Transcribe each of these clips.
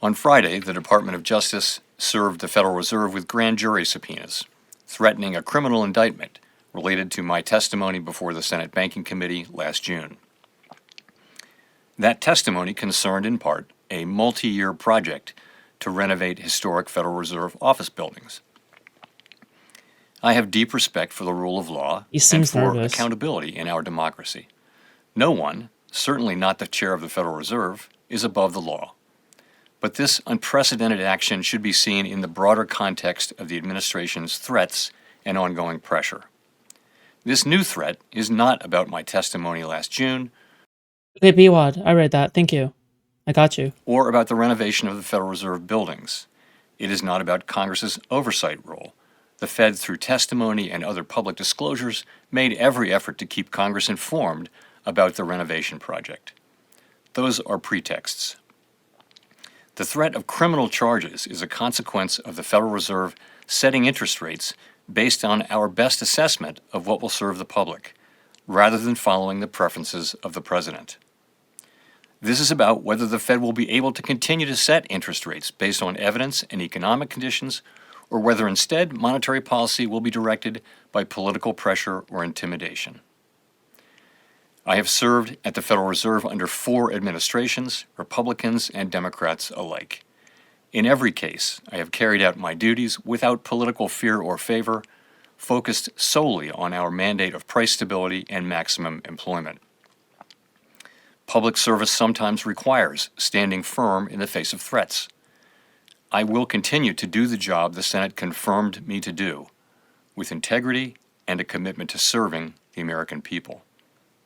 On Friday, the Department of Justice served the Federal Reserve with grand jury subpoenas, threatening a criminal indictment related to my testimony before the Senate Banking Committee last June. That testimony concerned in part a multi-year project to renovate historic Federal Reserve office buildings. I have deep respect for the rule of law He and seems for nervous. accountability in our democracy. No one, certainly not the chair of the Federal Reserve, is above the law. But this unprecedented action should be seen in the broader context of the administration's threats and ongoing pressure. This new threat is not about my testimony last June Okay, BWAD, I read that. Thank you. I got you. or about the renovation of the Federal Reserve buildings. It is not about Congress's oversight role. The Fed, through testimony and other public disclosures, made every effort to keep Congress informed about the renovation project. Those are pretexts. The threat of criminal charges is a consequence of the Federal Reserve setting interest rates based on our best assessment of what will serve the public, rather than following the preferences of the president. This is about whether the Fed will be able to continue to set interest rates based on evidence and economic conditions, or whether instead monetary policy will be directed by political pressure or intimidation. I have served at the Federal Reserve under 4 administrations, Republicans and Democrats alike. In every case, I have carried out my duties without political fear or favor, focused solely on our mandate of price stability and maximum employment. Public service sometimes requires standing firm in the face of threats. I will continue to do the job the Senate confirmed me to do, with integrity and a commitment to serving the American people.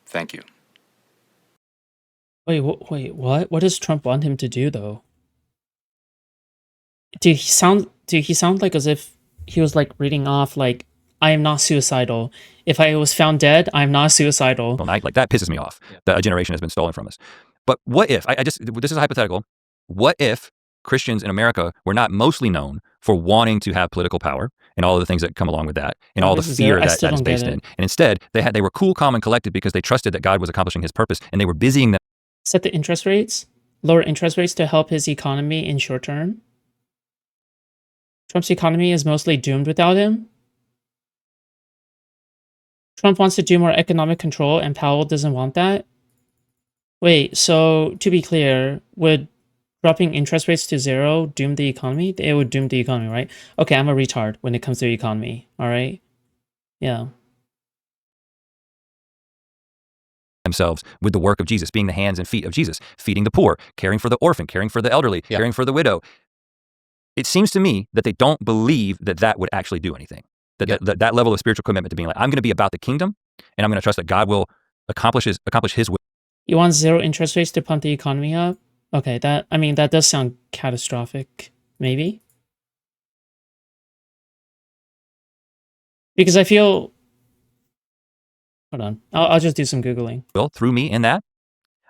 Thank you. Wait, what? What does Trump want him to do, though? Did he sound like as if he was like reading off like, I am not suicidal. If I was found dead, I'm not suicidal. Like that pisses me off. That a generation has been stolen from us. But what if, this is hypothetical, what if Christians in America were not mostly known for wanting to have political power and all of the things that come along with that and all the fear that is based in. And instead, they were cool, calm, and collected because they trusted that God was accomplishing his purpose and they were busying them. Set the interest rates, lower interest rates to help his economy in short term. Trump's economy is mostly doomed without him. Trump wants to do more economic control and Powell doesn't want that. Wait, so to be clear, would dropping interest rates to 0 doom the economy? It would doom the economy, right? Okay, I'm a retard when it comes to the economy, all right? Yeah. Themselves with the work of Jesus, being the hands and feet of Jesus, feeding the poor, caring for the orphan, caring for the elderly, caring for the widow. It seems to me that they don't believe that that would actually do anything. That level of spiritual commitment to being like, I'm going to be about the kingdom and I'm going to trust that God will accomplish his will. You want 0 interest rates to pump the economy up? Okay, that does sound catastrophic, maybe. Because I feel... Hold on, I'll just do some Googling. Well, through me in that,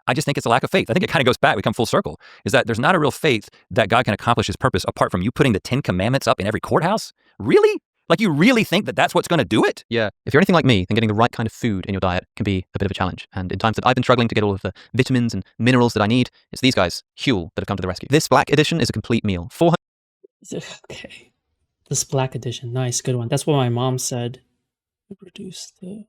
I just think it's a lack of faith. I think it kind of goes back, we come full circle, is that there's not a real faith that God can accomplish his purpose apart from you putting the 10 commandments up in every courthouse? Really? Like you really think that that's what's going to do it? Yeah. If you're anything like me, then getting the right kind of food in your diet can be a bit of a challenge. And in times that I've been struggling to get all of the vitamins and minerals that I need, it's these guys, Huel, that have come to the rescue. This black edition is a complete meal. 400. Okay. This black edition. Nice, good one. That's what my mom said. Reduce the...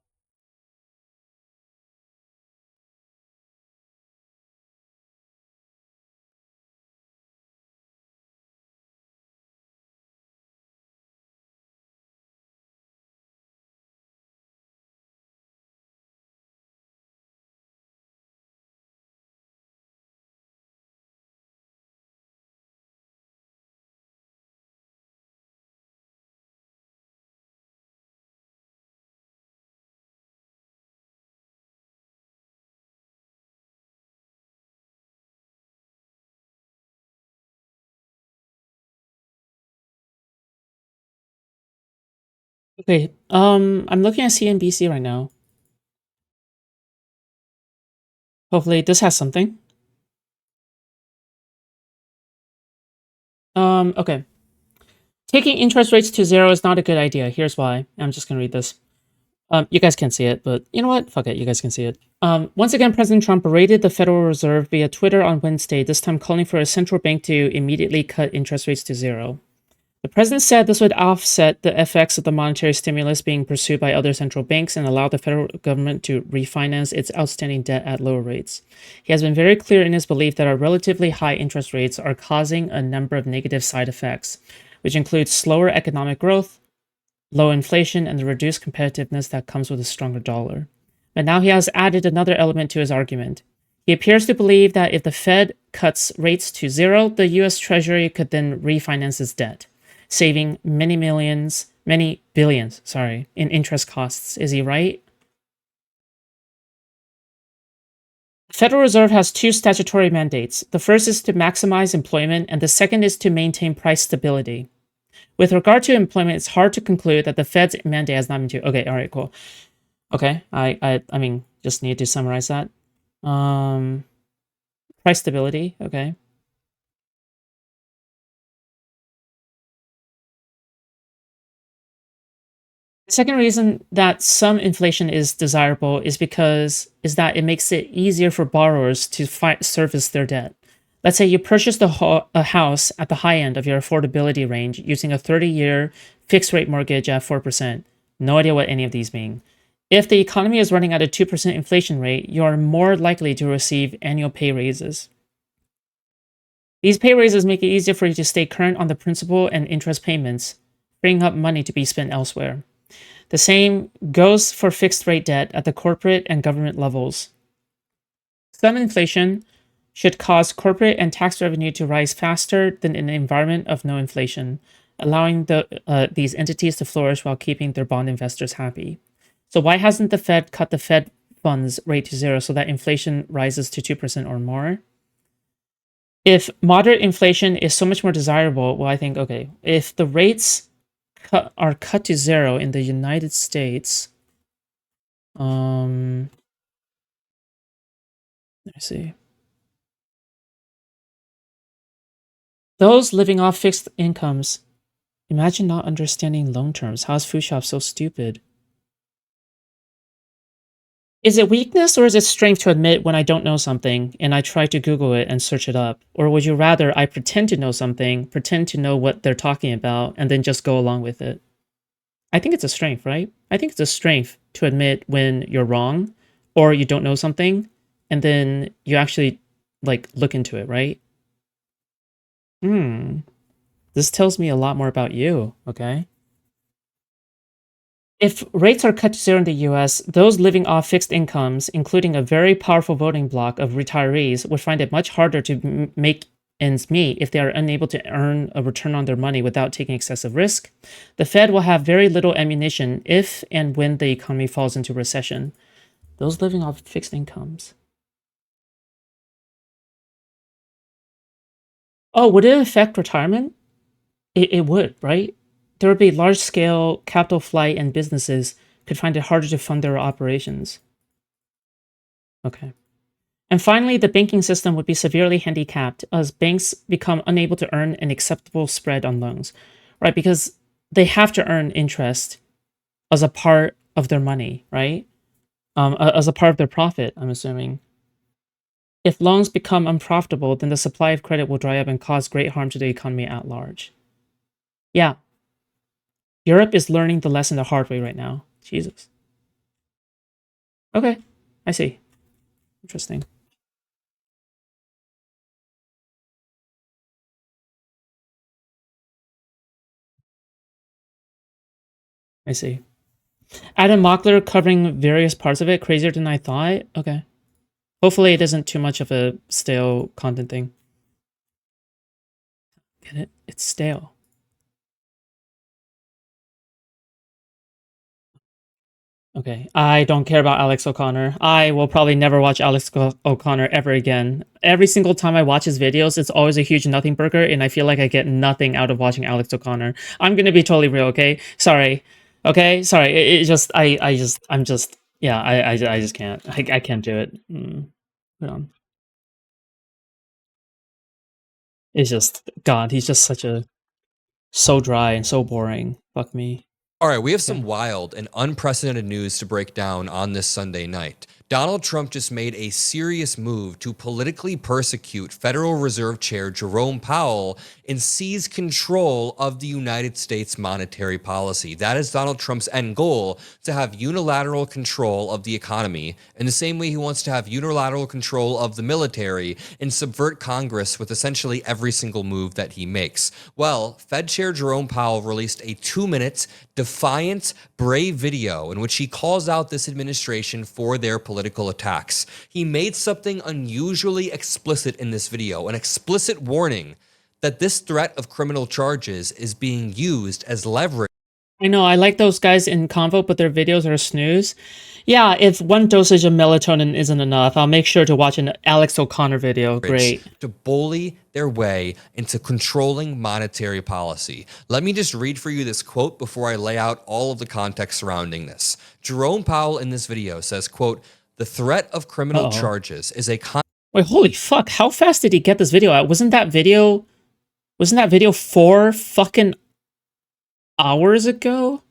Okay, I'm looking at CNBC right now. Hopefully this has something. Okay. Taking interest rates to 0 is not a good idea. Here's why. I'm just gonna read this. You guys can't see it, but you know what? Fuck it, you guys can see it. Once again, President Trump berated the Federal Reserve via Twitter on Wednesday, this time calling for a central bank to immediately cut interest rates to zero. The president said this would offset the effects of the monetary stimulus being pursued by other central banks and allow the federal government to refinance its outstanding debt at lower rates. He has been very clear in his belief that our relatively high interest rates are causing a number of negative side effects, which include slower economic growth, low inflation, and the reduced competitiveness that comes with a stronger dollar. But now he has added another element to his argument. He appears to believe that if the Fed cuts rates to zero, the US Treasury could then refinance its debt, saving many billions, in interest costs. Is he right? The Federal Reserve has two statutory mandates. The first is to maximize employment, and the second is to maintain price stability. With regard to employment, it's hard to conclude that the Fed's mandate has not been to. Okay, all right, cool. Okay, I mean, just need to summarize that. Price stability. Okay. The second reason that some inflation is desirable is that it makes it easier for borrowers to service their debt. Let's say you purchased a house at the high end of your affordability range using a 30-year fixed rate mortgage at 4%. No idea what any of these mean. If the economy is running at a 2% inflation rate, you are more likely to receive annual pay raises. These pay raises make it easier for you to stay current on the principal and interest payments, freeing up money to be spent elsewhere. The same goes for fixed rate debt at the corporate and government levels. Some inflation should cause corporate and tax revenue to rise faster than in an environment of no inflation, allowing these entities to flourish while keeping their bond investors happy. So why hasn't the Fed cut the Fed funds rate to zero so that inflation rises to 2% or more? If moderate inflation is so much more desirable, well, I think, okay, if the rates are cut to zero in the United States, let me see. Those living off fixed incomes, imagine not understanding loan terms. How is Foodshops so stupid? Is it weakness or is it strength to admit when I don't know something and I try to Google it and search it up? Or would you rather I pretend to know something, pretend to know what they're talking about, and then just go along with it? I think it's a strength, right? I think it's a strength to admit when you're wrong or you don't know something, and then you actually look into it, right? This tells me a lot more about you, okay? If rates are cut to zero in the US, those living off fixed incomes, including a very powerful voting bloc of retirees, would find it much harder to make ends meet if they are unable to earn a return on their money without taking excessive risk. The Fed will have very little ammunition if and when the economy falls into recession. Those living off fixed incomes. Oh, would it affect retirement? It would, right? There would be large-scale capital flight and businesses could find it harder to fund their operations. Okay. And finally, the banking system would be severely handicapped as banks become unable to earn an acceptable spread on loans, right? Because they have to earn interest as a part of their money, right? As a part of their profit, I'm assuming. If loans become unprofitable, then the supply of credit will dry up and cause great harm to the economy at large. Yeah. Europe is learning the lesson the hard way right now. Jesus. Okay, I see. Interesting. I see. Adam Mockler covering various parts of it. Crazier than I thought. Okay. Hopefully it isn't too much of a stale content thing. Get it? It's stale. Okay. I don't care about Alex O'Connor. I will probably never watch Alex O'Connor ever again. Every single time I watch his videos, it's always a huge nothing burger, and I feel like I get nothing out of watching Alex O'Connor. I'm gonna be totally real, okay? Sorry. Okay? Sorry. Yeah, I just can't. I can't do it. Hold on. It's just, God, he's just so dry and so boring. Fuck me. All right, we have some wild and unprecedented news to break down on this Sunday night. Donald Trump just made a serious move to politically persecute Federal Reserve Chair Jerome Powell and seize control of the United States monetary policy. That is Donald Trump's end goal, to have unilateral control of the economy in the same way he wants to have unilateral control of the military and subvert Congress with essentially every single move that he makes. Well, Fed Chair Jerome Powell released a 2-minute defiant, brave video in which he calls out this administration for their political attacks. He made something unusually explicit in this video, an explicit warning that this threat of criminal charges is being used as leverage. I know, I like those guys in Convo, but their videos are snooze. Yeah, if one dosage of melatonin isn't enough, I'll make sure to watch an Alex O'Connor video. Great. To bully their way into controlling monetary policy. Let me just read for you this quote before I lay out all of the context surrounding this. Jerome Powell in this video says, quote, "The threat of criminal charges is a..." Wait, holy fuck, how fast did he get this video out? Wasn't that video 4 fucking hours ago?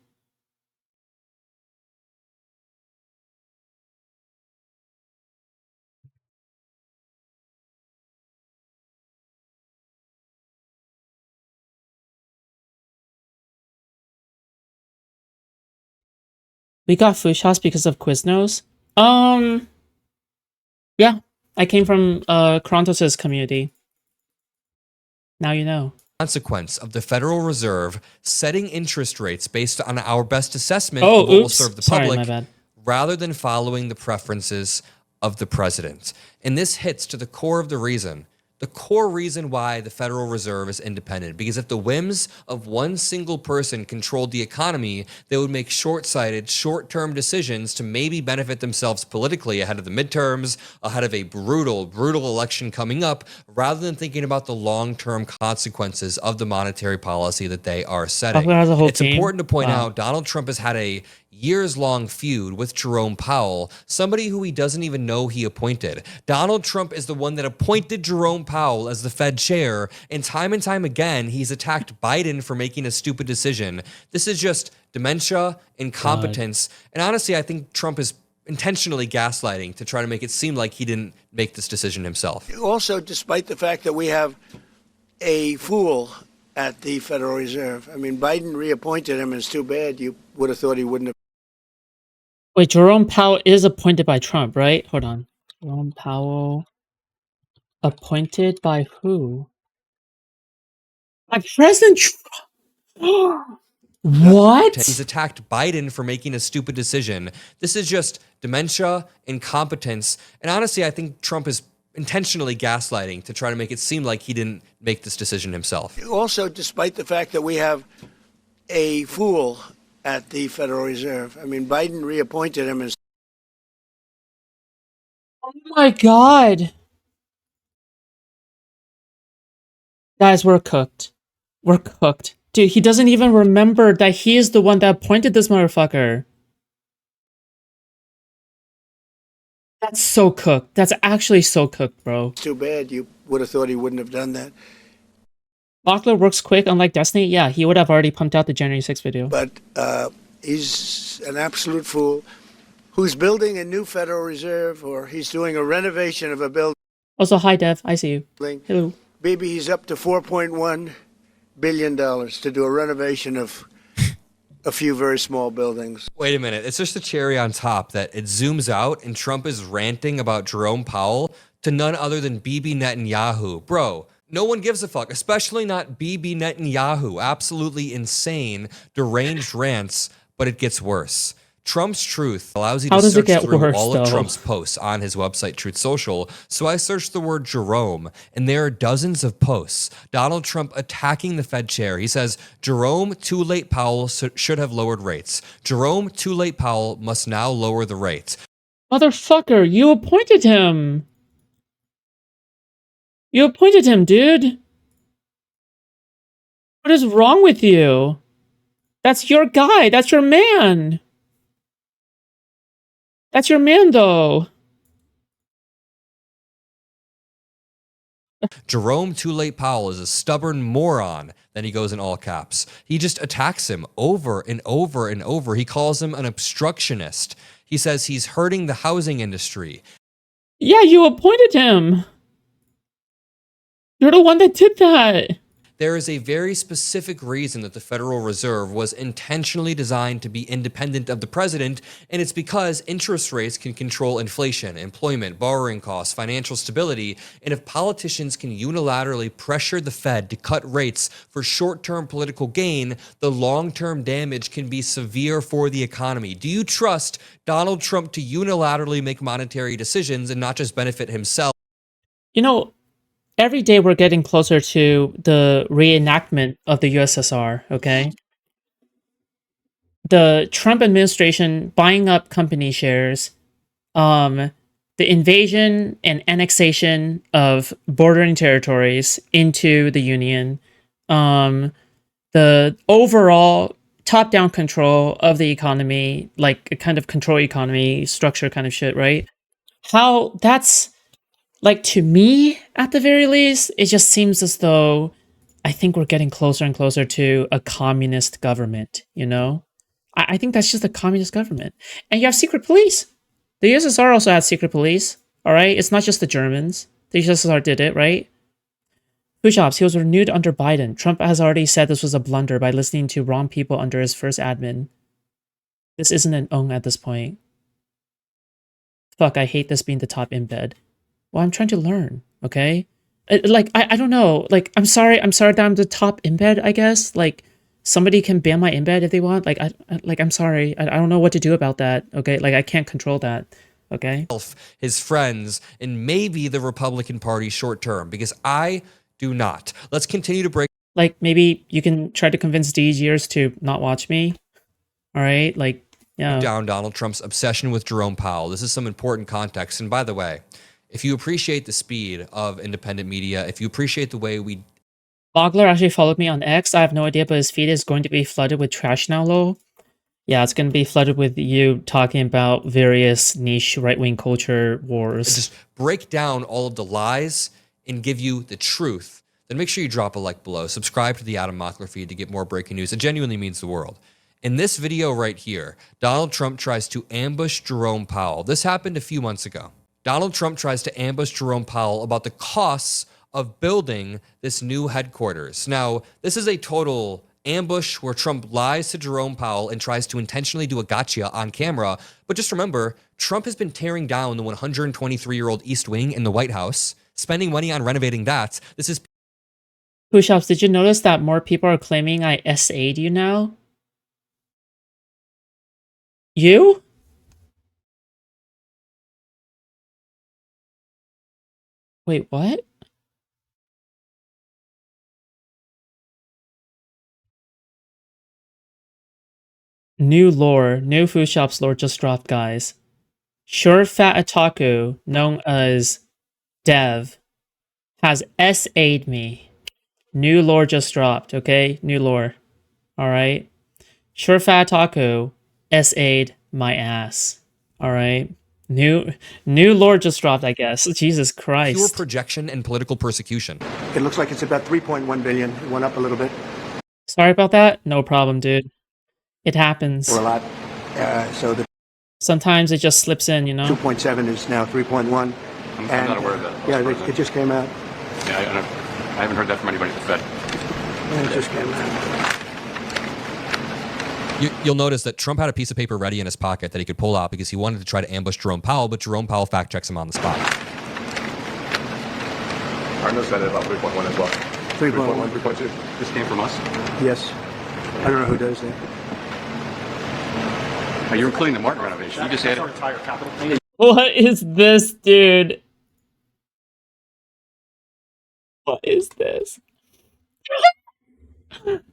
We got Foodshops because of Quiznos? Yeah. I came from Krontos' community. Now you know. Consequence of the Federal Reserve setting interest rates based on our best assessment Oh, of what will oops. serve the Sorry, public, my bad. rather than following the preferences of the president. And this hits to the core of the reason. The core reason why the Federal Reserve is independent, because if the whims of one single person controlled the economy, they would make short-sighted, short-term decisions to maybe benefit themselves politically ahead of the midterms, ahead of a brutal, brutal election coming up, rather than thinking about the long-term consequences of the monetary policy that they are setting. It's important to point out Donald Trump has had a years-long feud with Jerome Powell, somebody who he doesn't even know he appointed. Donald Trump is the one that appointed Jerome Powell as the Fed chair, and time again, he's attacked Biden for making a stupid decision. This is just dementia, incompetence, and honestly, I think Trump is intentionally gaslighting to try to make it seem like he didn't make this decision himself. Also, despite the fact that we have a fool at the Federal Reserve. I mean, Biden reappointed him, and it's too bad. You would have thought he wouldn't have. Wait, Jerome Powell is appointed by Trump, right? Hold on. Jerome Powell appointed by who? By President Trump. What? He's attacked Biden for making a stupid decision. This is just dementia, incompetence, and honestly, I think Trump is intentionally gaslighting to try to make it seem like he didn't make this decision himself. Also, despite the fact that we have a fool at the Federal Reserve. I mean, Biden reappointed him as... Oh my god. Guys, we're cooked. We're cooked. Dude, he doesn't even remember that he is the one that appointed this motherfucker. That's so cooked. That's actually so cooked, bro. Too bad. You would have thought he wouldn't have done that. Locklear works quick, unlike Destiny. Yeah, he would have already pumped out the January 6th video. But he's an absolute fool who's building a new Federal Reserve, or he's doing a renovation of a building. Also, hi, Dev. I see you. Hello. Maybe he's up to $4.1 billion to do a renovation of a few very small buildings. Wait a minute. It's just a cherry on top that it zooms out and Trump is ranting about Jerome Powell to none other than Bibi Netanyahu. Bro, no one gives a fuck, especially not Bibi Netanyahu. Absolutely insane, deranged rants, but it gets worse. Trump's Truth allows you to search through all of Trump's posts on his website, Truth Social. So I searched the word Jerome, and there are dozens of posts. Donald Trump attacking the Fed chair. He says, Jerome, too late Powell should have lowered rates. Jerome, too late Powell must now lower the rates. Motherfucker, you appointed him. You appointed him, dude. What is wrong with you? That's your guy. That's your man. That's your man, though. Jerome Too Late Powell is a stubborn moron. Then he goes in all caps. He just attacks him over and over and over. He calls him an obstructionist. He says he's hurting the housing industry. Yeah, you appointed him. You're the one that did that. There is a very specific reason that the Federal Reserve was intentionally designed to be independent of the president, and it's because interest rates can control inflation, employment, borrowing costs, financial stability, and if politicians can unilaterally pressure the Fed to cut rates for short-term political gain, the long-term damage can be severe for the economy. Do you trust Donald Trump to unilaterally make monetary decisions and not just benefit himself? You know, every day we're getting closer to the reenactment of the USSR, okay? The Trump administration buying up company shares, the invasion and annexation of bordering territories into the Union, the overall top-down control of the economy, like a kind of control economy structure kind of shit, right? How that's... Like, to me, at the very least, it just seems as though I think we're getting closer and closer to a communist government, you know? I think that's just a communist government. And you have secret police. The USSR also had secret police, all right? It's not just the Germans. The USSR did it, right? Foodshops, he was renewed under Biden. Trump has already said this was a blunder by listening to wrong people under his first admin. This isn't an at this point. Fuck, I hate this being the top embed. Well, I'm trying to learn, okay? I don't know. Like, I'm sorry that I'm the top embed, I guess. Like, somebody can ban my embed if they want. I'm sorry. I don't know what to do about that, okay? Like, I can't control that, okay? His friends, and maybe the Republican Party short term, because I do not. Let's continue to break Like, maybe you can try to convince these years to not watch me, all right? Like, yeah. down Donald Trump's obsession with Jerome Powell. This is some important context. And by the way, if you appreciate the speed of independent media, if you appreciate the way we... Bogler actually followed me on X. I have no idea, but his feed is going to be flooded with trash now, lol. Yeah, it's going to be flooded with you talking about various niche right-wing culture wars. Just break down all of the lies and give you the truth. Then make sure you drop a like below. Subscribe to the Adam Mockler feed to get more breaking news. It genuinely means the world. In this video right here, Donald Trump tries to ambush Jerome Powell. This happened a few months ago. Donald Trump tries to ambush Jerome Powell about the costs of building this new headquarters. Now, this is a total ambush where Trump lies to Jerome Powell and tries to intentionally do a gotcha on camera. But just remember, Trump has been tearing down the 123-year-old East Wing in the White House, spending money on renovating that. This is... Foodshops, did you notice that more people are claiming I SA'd you now? You? Wait, what? New lore, new Foodshops lore just dropped, guys. Sure Fat Otaku, known as Dev, has SA'd me. New lore just dropped, okay? New lore. Alright? Sure Fat Otaku SA'd my ass. Alright? New lore just dropped, I guess. Jesus Christ. pure projection and political persecution. It looks like it's about 3.1 billion. It went up a little bit. Sorry about that. No problem, dude. It happens. Or a lot. So the Sometimes it just slips in, you know? 2.7 is now 3.1. I'm not aware of that. Yeah, it just came out. Yeah, I haven't heard that from anybody at the Fed. Yeah, it just came out. You'll notice that Trump had a piece of paper ready in his pocket that he could pull out because he wanted to try to ambush Jerome Powell, but Jerome Powell fact checks him on the spot. I noticed that at about 3.1 as well. 3.1. 3.2. This came from us? Yes. I don't know who does that. You're including the Martin renovation. You just added... Entire capital. What is this, dude? What is this?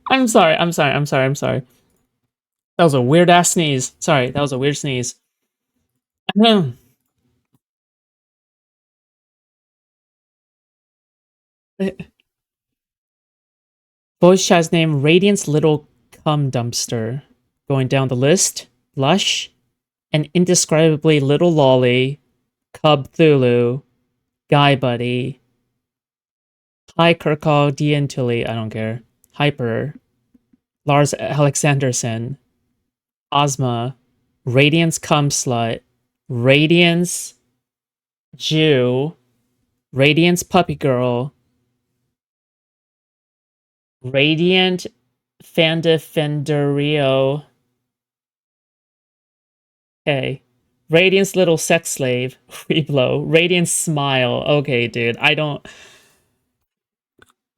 I'm sorry. That was a weird ass sneeze. Sorry, that was a weird sneeze. Voice chat's name Radiant's Little Cum Dumpster. Going down the list, Lush, an indescribably little lolly, Cub Thulu, Guy Buddy, Hi, Kirkall, Dean Tully, I don't care. Hyper, Lars Alexanderson, Ozma, Radiance Cum Slut, Radiance Jew, Radiance Puppy Girl, Radiant Fandefenderio. Okay. Radiance Little Sex Slave, Reblow, Radiant Smile. Okay, dude, I don't.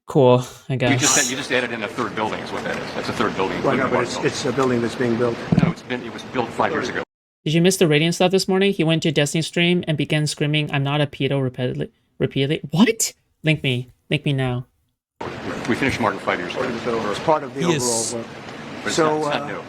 Cool, I You guess. just added in a third building is what that is. That's a third building. Well, no, including but the it's a building that's being built. No, it was built 5 years ago. Did you miss the Radiant stuff this morning? He went to Destiny's stream and began screaming, "I'm not a pedo," repeatedly. What? Link me now. We finished Martin 5 years ago. It's part of the He overall is- work. But it's So, not new.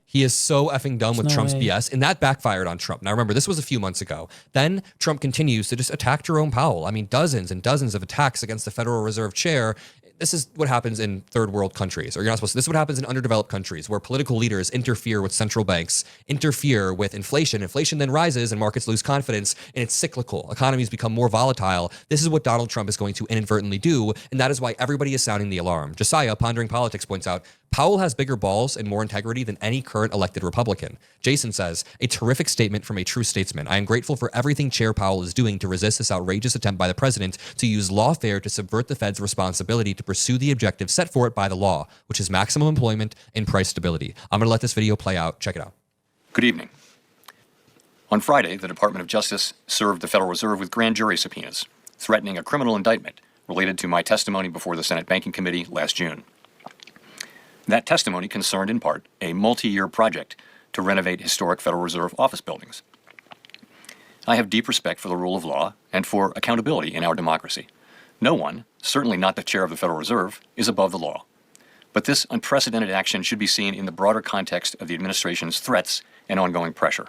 He is so effing done with no Trump's way. BS, and that backfired on Trump. Now remember, this was a few months ago. Then Trump continues to just attack Jerome Powell. I mean, dozens and dozens of attacks against the Federal Reserve Chair. This is what happens in third world countries, or you're not supposed to. This is what happens in underdeveloped countries where political leaders interfere with central banks, interfere with inflation. Inflation then rises and markets lose confidence, and it's cyclical. Economies become more volatile. This is what Donald Trump is going to inadvertently do, and that is why everybody is sounding the alarm. Josiah, Pondering Politics, points out, Powell has bigger balls and more integrity than any current elected Republican. Jason says, a terrific statement from a true statesman. I am grateful for everything Chair Powell is doing to resist this outrageous attempt by the president to use lawfare to subvert the Fed's responsibility to pursue the objective set for it by the law, which is maximum employment and price stability. I'm going to let this video play out. Check it out. Good evening. On Friday, the Department of Justice served the Federal Reserve with grand jury subpoenas, threatening a criminal indictment related to my testimony before the Senate Banking Committee last June. That testimony concerned, in part, a multi-year project to renovate historic Federal Reserve office buildings. I have deep respect for the rule of law and for accountability in our democracy. No one, certainly not the chair of the Federal Reserve, is above the law. But this unprecedented action should be seen in the broader context of the administration's threats and ongoing pressure.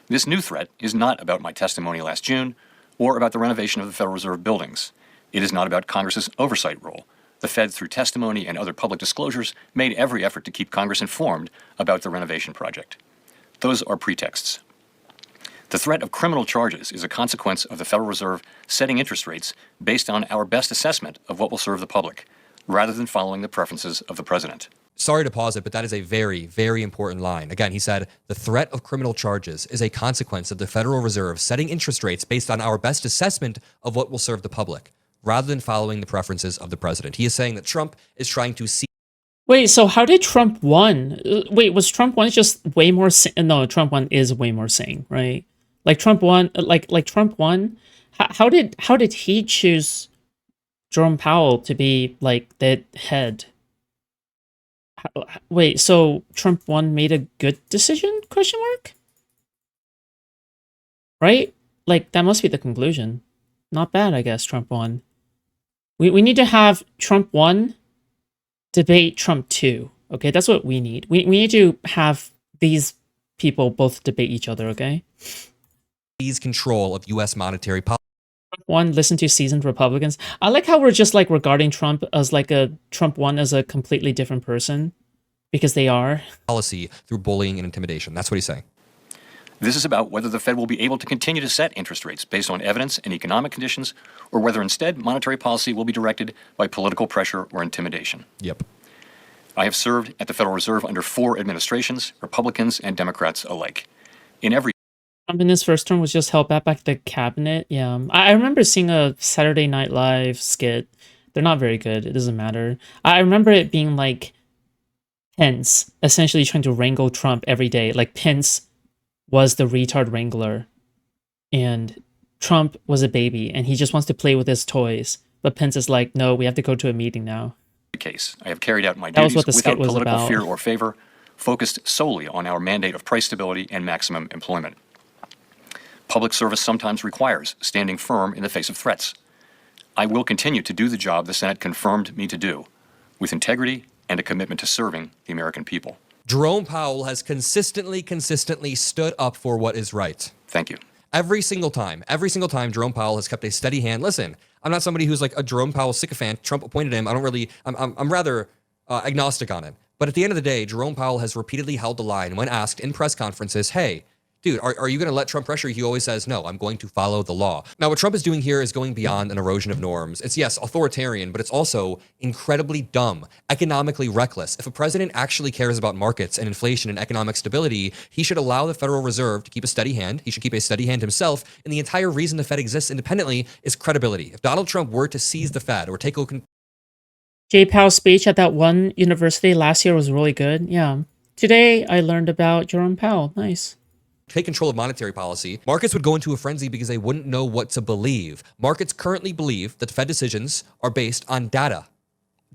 This new threat is not about my testimony last June or about the renovation of the Federal Reserve buildings. It is not about Congress's oversight role. The Fed, through testimony and other public disclosures, made every effort to keep Congress informed about the renovation project. Those are pretexts. The threat of criminal charges is a consequence of the Federal Reserve setting interest rates based on our best assessment of what will serve the public, rather than following the preferences of the president. Sorry to pause it, but that is a very, very important line. Again, he said, the threat of criminal charges is a consequence of the Federal Reserve setting interest rates based on our best assessment of what will serve the public, rather than following the preferences of the president. He is saying that Trump is trying to see. Wait, so how did Trump won? Wait, was Trump 1 just way more no, Trump 1 is way more sane, right? Like Trump 1, like Trump 1, how did he choose Jerome Powell to be like the head? Wait, so Trump 1 made a good decision? Question mark? Right? Like that must be the conclusion. Not bad, I guess, Trump 1. We need to have Trump 1 debate Trump 2. Okay, that's what we need. We need to have these people both debate each other, okay? Seize control of U.S. monetary policy. Trump 1, listen to seasoned Republicans. I like how we're just like regarding Trump as like a Trump 1 as a completely different person, because they are. Policy through bullying and intimidation. That's what he's saying. This is about whether the Fed will be able to continue to set interest rates based on evidence and economic conditions, or whether instead monetary policy will be directed by political pressure or intimidation. Yep. I have served at the Federal Reserve under 4 administrations, Republicans and Democrats alike. In every Trump in his first term was just held back by the cabinet. Yeah, I remember seeing a Saturday Night Live skit. They're not very good. It doesn't matter. I remember it being like Pence essentially trying to wrangle Trump every day. Like Pence was the retard wrangler, and Trump was a baby, and he just wants to play with his toys. But Pence is like, no, we have to go to a meeting now. case, I have carried out my That was duties what the skit without was political about. fear or favor, focused solely on our mandate of price stability and maximum employment. Public service sometimes requires standing firm in the face of threats. I will continue to do the job the Senate confirmed me to do, with integrity and a commitment to serving the American people. Jerome Powell has consistently stood up for what is right. Thank you. Every single time, Jerome Powell has kept a steady hand. Listen, I'm not somebody who's like a Jerome Powell sycophant. Trump appointed him. I'm rather agnostic on it. But at the end of the day, Jerome Powell has repeatedly held the line when asked in press conferences, hey, dude, are you going to let Trump pressure you? He always says, no, I'm going to follow the law. Now, what Trump is doing here is going beyond an erosion of norms. It's, yes, authoritarian, but it's also incredibly dumb, economically reckless. If a president actually cares about markets and inflation and economic stability, he should allow the Federal Reserve to keep a steady hand. He should keep a steady hand himself. And the entire reason the Fed exists independently is credibility. If Donald Trump were to seize the Fed or take over Jay Powell's speech at that one university last year was really good. Yeah. Today I learned about Jerome Powell. Nice. take control of monetary policy, markets would go into a frenzy because they wouldn't know what to believe. Markets currently believe that Fed decisions are based on data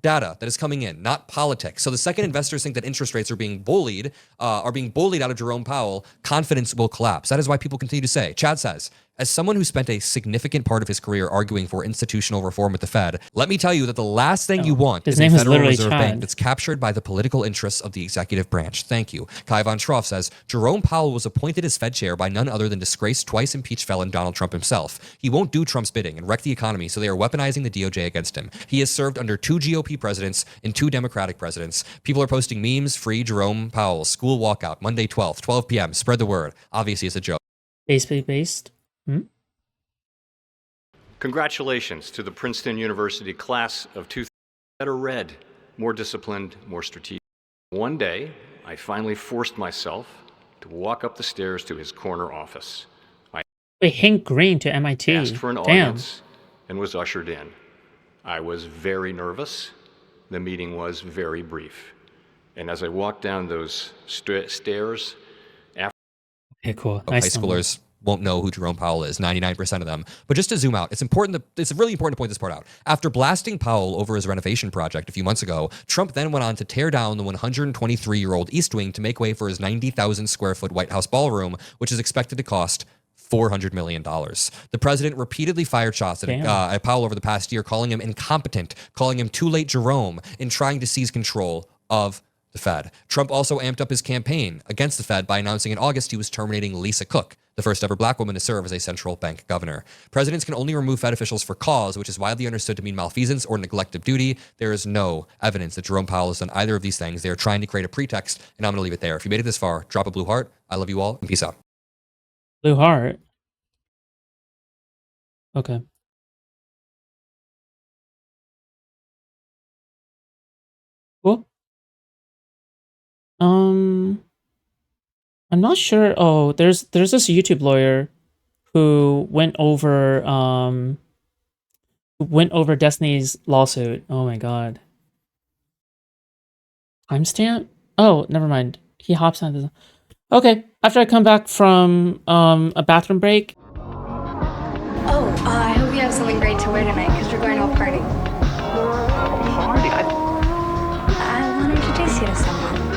that is coming in, not politics. So the second investors think that interest rates are being bullied out of Jerome Powell, confidence will collapse. That is why people continue to say, Chad says, as someone who spent a significant part of his career arguing for institutional reform at the Fed, let me tell you that the last thing you want is a Federal Reserve Bank that's captured by the political interests of the executive branch. Thank you. Kai von Schroff says, Jerome Powell was appointed as Fed chair by none other than disgraced, twice impeached felon Donald Trump himself. He won't do Trump's bidding and wreck the economy, so they are weaponizing the DOJ against him. He has served under 2 GOP presidents and 2 Democratic presidents. People are posting memes, free Jerome Powell, school walkout, Monday 12th, 12 p.m. Spread the word. Obviously, it's a joke. Based. Congratulations to the Princeton University class of 2000. Better read, more disciplined, more strategic. One day, I finally forced myself to walk up the stairs to his corner office. Wait, Hank Green to MIT. Asked for an audience and was ushered in. I was very nervous. The meeting was very brief. And as I walked down those stairs, Okay, cool. High schoolers won't know who Jerome Powell is, 99% of them. But just to zoom out, it's really important to point this part out. After blasting Powell over his renovation project a few months ago, Trump then went on to tear down the 123-year-old East Wing to make way for his 90,000 square foot White House ballroom, which is expected to cost $400 million. The president repeatedly fired shots at Powell over the past year, calling him incompetent, calling him too late Jerome, and trying to seize control of the Fed. Trump also amped up his campaign against the Fed by announcing in August he was terminating Lisa Cook, the first ever black woman to serve as a central bank governor. Presidents can only remove Fed officials for cause, which is widely understood to mean malfeasance or neglect of duty. There is no evidence that Jerome Powell has done either of these things. They are trying to create a pretext, and I'm going to leave it there. If you made it this far, drop a blue heart. I love you all, and peace out. Blue heart. Okay. Cool. I'm not sure. Oh, there's this YouTube lawyer who went over Destiny's lawsuit. Oh my god. Timestamp? Oh, never mind. He hops on this. Okay, after I come back from a bathroom break. Oh, I hope you have something great to wear tonight because we're going to a party. Party? I want to introduce you to someone.